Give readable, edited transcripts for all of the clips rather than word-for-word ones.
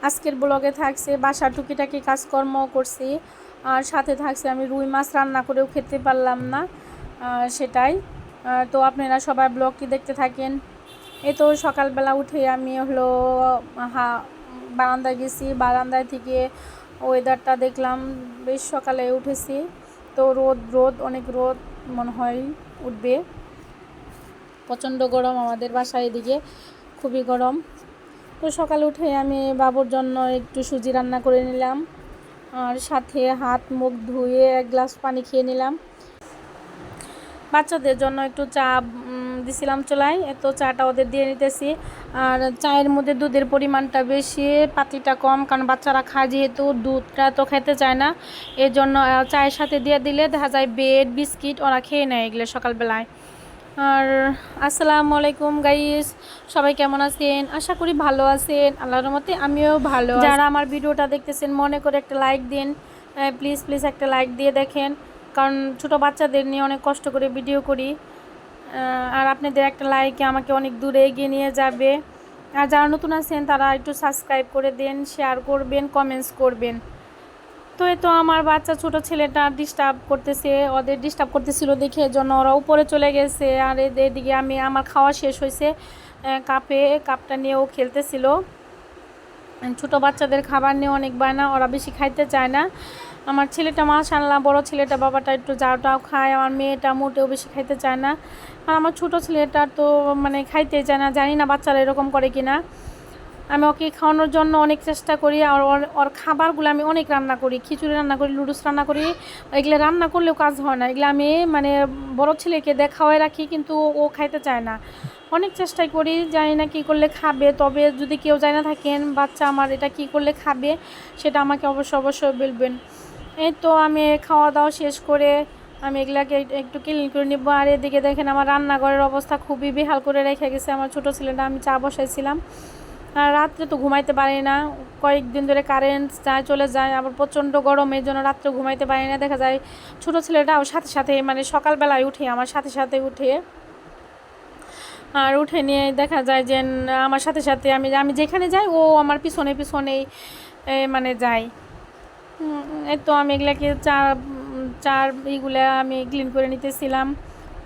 আজকের ব্লগে থাকছে বাসার টুকিটাকি কাজকর্ম করছি, আর সাথে থাকছে আমি রুই মাছ রান্না করেও খেতে পারলাম না, সেটাই। তো আপনারা সবাই ব্লগটি দেখতে থাকেন। এই তো সকালবেলা উঠে আমি হলো বারান্দায় গেছি, বারান্দায় থেকে ওয়েদারটা দেখলাম, বেশ সকালে উঠেছি। তো রোদ অনেক রোদ মনে হয় উঠবে, প্রচণ্ড গরম আমাদের বাসায় এদিকে, খুবই গরম। তো সকালে উঠে আমি বাবুর জন্য একটু সুজি রান্না করে নিলাম, আর সাথে হাত মুখ ধুয়ে এক গ্লাস পানি খেয়ে নিলাম। বাচ্চাদের জন্য একটু চা দিছিলাম চুলায়, তো চাটা ওদের দিয়ে নিতেছি। আর চায়ের মধ্যে দুধের পরিমাণটা বেশি, পাতিটা কম, কারণ বাচ্চারা খায় যেহেতু, দুধটা তো খেতে চায় না। এর জন্য চায়ের সাথে দিয়ে দিলে দেখা যায় ব্রেড বিস্কিট ওরা খেয়ে নেয় এগুলো সকালবেলায়। আর আসসালামু আলাইকুম গাইস, সবাই কেমন আছেন? আশা করি ভালো আছেন, আল্লাহর রহমতে আমিও ভালো। যারা আমার ভিডিওটা দেখতেছেন মনে করে একটা লাইক দিন, প্লিজ একটা লাইক দিয়ে দেখেন, কারণ ছোটো বাচ্চাদের নিয়ে অনেক কষ্ট করে ভিডিও করি। আর আপনাদের একটা লাইকে আমাকে অনেক দূরে এগিয়ে নিয়ে যাবে। আর যারা নতুন আছেন তারা একটু সাবস্ক্রাইব করে দেন, শেয়ার করবেন, কমেন্টস করবেন। তো এই তো আমার বাচ্চা ছোটো ছেলেটা ডিস্টার্ব করতেছে, ওদের ডিস্টার্ব করতেছিল দেখে জন্য ওরা উপরে চলে গেছে। আর এদিকে আমার খাওয়া শেষ হয়েছে, কাপটা নিয়েও খেলতেছিল। ছোটো বাচ্চাদের খাবার নিয়ে অনেক বায়না, ওরা বেশি খাইতে চায় না। আমার ছেলেটা মাশাআল্লাহ, বড় ছেলেটা বাবাটা একটু যাওটাও খায়, আমার মেয়েটা মোটেও বেশি খাইতে চায় না। আর আমার ছোটো ছেলেটা তো মানে খাইতে চায় না, জানি না বাচ্চারা এরকম করে কিনা। আমি ওকে খাওয়ানোর জন্য অনেক চেষ্টা করি, আর ওর খাবারগুলো আমি অনেক রান্না করি, খিচুড়ি রান্না করি, লুডুস রান্না করি। এগুলো রান্না করলেও কাজ হয় না, এগুলো আমি মানে বড় ছেলেকে দেখাওয়াই রাখি, কিন্তু ও খাইতে চায় না। অনেক চেষ্টাই করি, জানি না কী করলে খাবে। তবে যদি কেউ জানি না থাকেন বাচ্চা আমার এটা কী করলে খাবে, সেটা আমাকে অবশ্যই বলবেন। এই তো আমি খাওয়া দাওয়া শেষ করে আমি এগুলাকে একটু ক্লিন করে নিব। আর এদিকে দেখেন আমার রান্নাঘরের অবস্থা খুবই বেহাল করে রেখে গেছে আমার ছোটো ছেলেটা। আমি চা বসাইছিলাম, আর রাত্রে তো ঘুমাইতে পারি না, কয়েকদিন ধরে কারেন্ট চলে যায়, আবার প্রচণ্ড গরম, এই জন্য রাত্রে ঘুমাইতে পারি না। দেখা যায় ছোটো ছেলেটাও সাথে মানে সকালবেলায় উঠে আমার সাথে উঠে, আর উঠে নিয়ে দেখা যায় যে আমার সাথে আমি যেখানে যাই ও আমার পিছনেই মানে যায়। এই তো আমি এগুলাকে চার এইগুলা আমি ক্লিন করে নিতেছিলাম।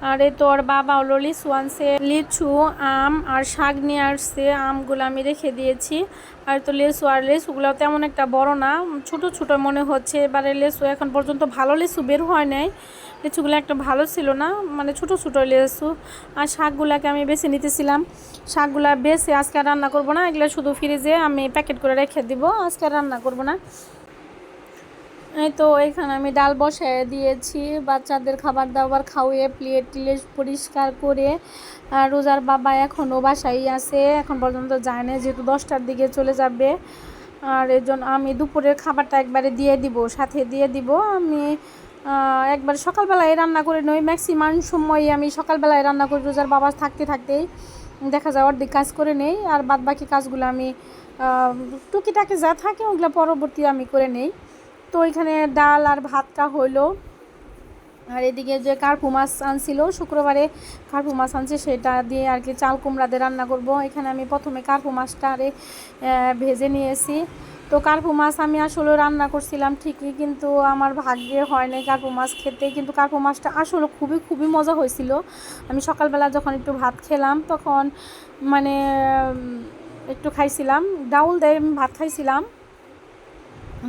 আর এই তো ওর বাবা হলো লিচু আনছে, লিচু আম আর শাক নিয়ে আসছে, আমগুলো আমি রেখে দিয়েছি। আর তো লেচুগুলো তেমন একটা বড় না, ছোট মনে হচ্ছে। এবারে লেচু এখন পর্যন্ত ভালো লেচু বের হয় নাই, লিচুগুলো একটা ভালো ছিল না, মানে ছোটো লেচু। আর শাকগুলোকে আমি বেছে নিতেছিলাম, শাকগুলা বেছে আজকে রান্না করব না, এগুলো শুধু ফ্রিজে আমি প্যাকেট করে রেখে দিব, আজকে রান্না করব না। এই তো এখানে আমি ডাল বসায় দিয়েছি, বাচ্চাদের খাবার দাবার খাওয়িয়ে প্লেট পরিষ্কার করে। আর রোজার বাবা এখনও বাসায় আছে, এখন পর্যন্ত যায় না, যেহেতু 10টার দিকে চলে যাবে। আর এর জন্য আমি দুপুরের খাবারটা একবারে সাথে দিয়ে দিব। আমি একবার সকালবেলায় রান্না করে নই, ম্যাক্সিমাম সময় আমি সকালবেলায় রান্না করি, রোজার বাবা থাকতেই দেখা যায় অর্ধেক কাজ করে নেই, আর বাদ বাকি কাজগুলো আমি টুকিটাকি যা থাকে ওগুলো পরবর্তী আমি করে নেই। তো এখানে ডাল আর ভাতটা হইলো। আর এদিকে যে কার্পু মাছ আনছিল শুক্রবারে, কার্পু মাছ আনছে, সেটা দিয়ে আর কি চাল কুমড়া দিয়ে রান্না করব। এখানে আমি প্রথমে কার্পু মাছটা ভেজে নিয়েছি। তো কার্পু মাছ আমি আসলে রান্না করছিলাম ঠিকই, কিন্তু আমার ভাগ্যে হয় নাই কার্পু মাছ খেতে, কিন্তু কার্পু মাছটা আসলে খুবই মজা হয়েছিল। আমি সকালবেলা যখন একটু ভাত খেলাম তখন মানে একটু খাইছিলাম, ডাউল দিয়ে ভাত খাইছিলাম,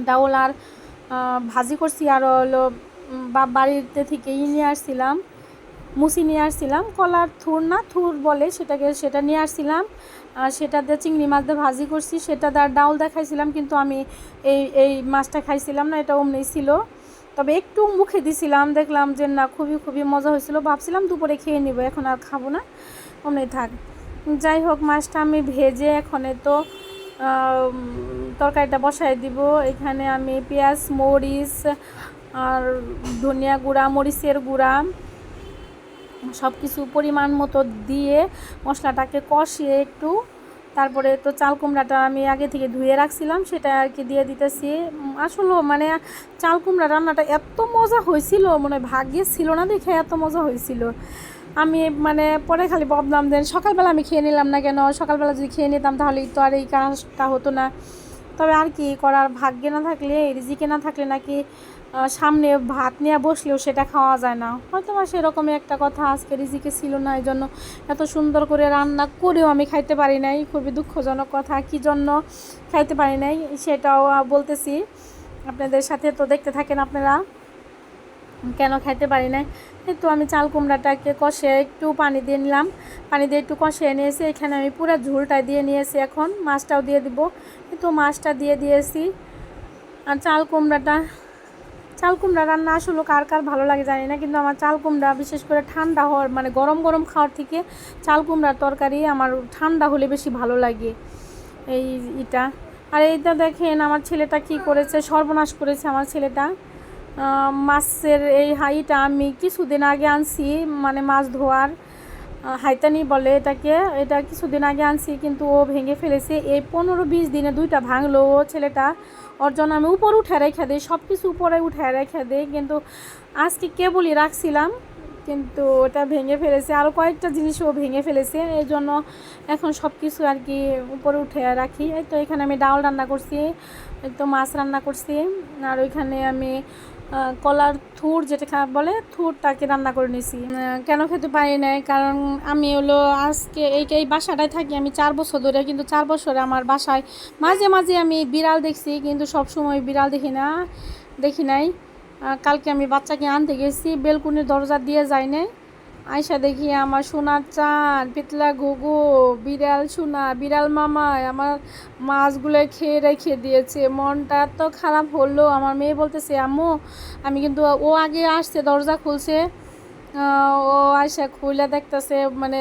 ডাউল আর ভাজি করছি। আর হলো বাড়িতে থেকে নিয়ে আসছিলাম, মুসি নিয়ে আসছিলাম, কলার থুর বলে সেটা নিয়ে আসছিলাম। আর সেটাতে চিংড়ি মাছ দিয়ে ভাজি করছি, সেটা আর ডাউল দেখাইছিলাম, কিন্তু আমি এই মাছটা খাইছিলাম না, এটা অমনি ছিল। তবে একটু মুখে দিছিলাম, দেখলাম যে না খুবই মজা হয়েছিল, ভাবছিলাম দুপুরে খেয়ে নিব, এখন আর খাবো না, অমনি থাক। যাই হোক, মাছটা আমি ভেজে এখন তো তরকারিটা বসাই দিব। এখানে আমি পেঁয়াজ মরিচ আর ধনিয়া গুঁড়া, মরিচের গুঁড়া সব কিছু পরিমাণ মতো দিয়ে মশলাটাকে কষিয়ে একটু, তারপরে তো চাল কুমড়াটা আমি আগে থেকে ধুয়ে রাখছিলাম, সেটা আর কি দিয়ে দিতেছি। আসলে মানে চাল কুমড়া রান্নাটা এত মজা হয়েছিল, মানে ভাগ্যে ছিল না দেখে এত মজা হয়েছিল। আমি মানে পরে খালি ভাবলাম দেন সকালবেলা আমি খেয়ে নিলাম না কেন, সকালবেলা যদি খেয়ে নিতাম তাহলে তো আর এই কাজটা হতো না। তবে আর কি করার, ভাগ্যে না থাকলে, রিজিকে না থাকলে নাকি সামনে ভাত নিয়ে বসলেও সেটা খাওয়া যায় না, হয়তো বা সেরকমই একটা কথা। আজকে রিজিকে ছিল না, এই জন্য এত সুন্দর করে রান্না করেও আমি খাইতে পারি নাই। খুবই দুঃখজনক কথা, কী জন্য খাইতে পারি নাই সেটাও বলতেছি আপনাদের সাথে, তো দেখতে থাকেন আপনারা কেন খাইতে পারি নাই। তো আমি চাল কুমড়াটাকে কষে একটু পানি দিয়ে নিলাম, পানি দিয়ে একটু কষিয়ে নিয়েছি। এখানে আমি পুরো ঝোলটা দিয়ে নিয়েছি, এখন মাছটাও দিয়ে দিব। তো মাছটা দিয়ে দিয়েছি। আর চাল কুমড়া রান্না আসলে কার কার ভালো লাগে জানি না, কিন্তু আমার চাল কুমড়া বিশেষ করে ঠান্ডা হওয়ার, মানে গরম গরম খাওয়ার থেকে চাল কুমড়ার তরকারি আমার ঠান্ডা হলে বেশি ভালো লাগে এটা। আর এইটা দেখেন আমার ছেলেটা কি করেছে, সর্বনাশ করেছে আমার ছেলেটা। মাছের এই হাঁড়িটা আমি কিছুদিন আগে আনছি, মানে মাছ ধোয়ার হাইতানি বলে এটাকে, এটা কিছুদিন আগে আনছি, কিন্তু ও ভেঙে ফেলেছে। এই 15-20 দিনে 2টা ভাঙলো ও ছেলেটা। ওর জন্য আমি উপর উঠে রেখে দিই, সব কিছু উপরে উঠে রেখে দিই, কিন্তু আজকে কেবলই রাখছিলাম, কিন্তু ওটা ভেঙে ফেলেছে। আরও কয়েকটা জিনিসও ভেঙে ফেলেছে, এই জন্য এখন সব কিছু আর কি উপরে উঠে রাখি। এই তো এখানে আমি ডাল রান্না করছি, এই তো মাছ রান্না করছি, আর ওইখানে আমি কলার থুর যেটা বলে থুরটাকে রান্না করে নিয়েছি। কেন খেতে পারি নাই, কারণ আমি হলো আজকে এই বাসাটায় থাকি আমি 4 বছর ধরে, কিন্তু 4 বছরে আমার বাসায় মাঝে মাঝে আমি বিড়াল দেখছি, কিন্তু সব সময় বিড়াল দেখি নাই। কালকে আমি বাচ্চাকে আনতে গেছি, বেলকুনির দরজা দিয়ে যাই নাই, আয়সা দেখি আমার সোনার চাঁদ, পিতলা ঘুঘু, বিড়াল মামায় আমার মাছগুলো খেয়ে রেখে দিয়েছে। মনটা এত খারাপ হলো। আমার মেয়ে বলতেছে আম্মু, আমি কিন্তু, ও আগে আসছে দরজা খুলছে, ও আয়সা খুলে দেখতেছে, মানে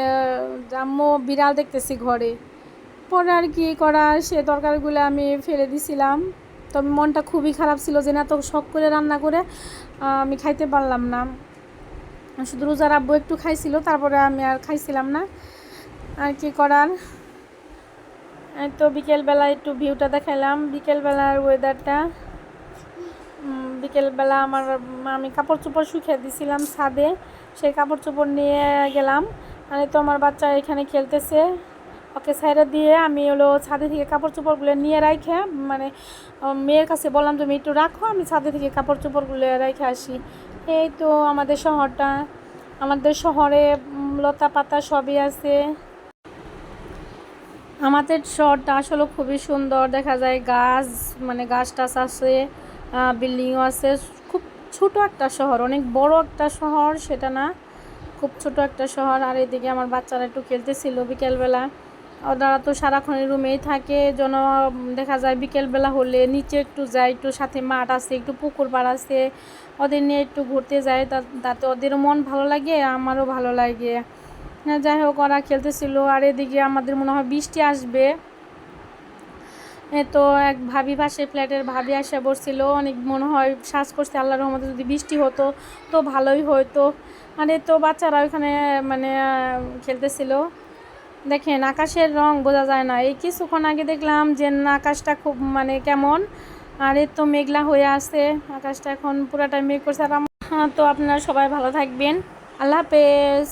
আম্মু বিড়াল দেখতেছি ঘরে। পরে আর কি করা, সে তরকারিগুলো আমি ফেলে দিছিলাম। তবে মনটা খুবই খারাপ ছিল যে না, তো শখ করে রান্না করে আমি খাইতে পারলাম না। শুধু রোজার আব্বু একটু খাইছিল, তারপরে আমি আর খাইছিলাম না। আর কি করার। তো বিকেলবেলা একটু ভিউটা দেখাইলাম, বিকেলবেলার ওয়েদারটা। বিকেলবেলা আমি কাপড় চোপড় শুকিয়ে দিয়েছিলাম ছাদে, সেই কাপড় চোপড় নিয়ে গেলাম। আর তো আমার বাচ্চা এখানে খেলতেছে, ওকে সাইডে দিয়ে আমি হলো ছাদে থেকে কাপড় চোপড়গুলো নিয়ে রাখে, মানে মেয়ের কাছে বললাম তুমি একটু রাখো, আমি ছাদে থেকে কাপড় চোপড়গুলো রেখে আসি। এই তো আমাদের শহরে লতা পাতা সবই আছে। আমাদের শহরটা আসলে খুবই সুন্দর, দেখা যায় গাছ, মানে গাছ টাছ আছে, বিল্ডিংও আছে। খুব ছোট একটা শহর, অনেক বড় একটা শহর সেটা না, খুব ছোট একটা শহর। আর এদিকে আমার বাচ্চারা একটু খেলতেছিল বিকেলবেলা, ওরা তো সারাক্ষণ রুমেই থাকে, যেন দেখা যায় বিকেলবেলা হলে নিচে একটু যায়, একটু সাথে মাঠ আছে, একটু পুকুর পাড় আছে, ওদের নিয়ে একটু ঘুরতে যায়, তাতে ওদেরও মন ভালো লাগে, আমারও ভালো লাগে। যাই হোক, ওরা খেলতেছিল। আর এদিকে আমাদের মনে হয় বৃষ্টি আসবে। তো এক ভাবি, পাশে ফ্ল্যাটের ভাবি আসে বসছিল, অনেক মনে হয় শ্বাস করছে আল্লাহর রহমতে যদি বৃষ্টি হতো তো ভালোই হতো। মানে তো বাচ্চারা ওইখানে মানে খেলতেছিল। দেখেন আকাশের রং বোঝা যায় না, এই কিছুক্ষণ আগে দেখলাম যে আকাশটা খুব মানে কেমন, আর এর তো মেঘলা হয়ে আছে আকাশটা, এখন পুরাটা মেঘ করছে। আর তো আপনারা সবাই ভালো থাকবেন, আল্লাহ হাফেজ।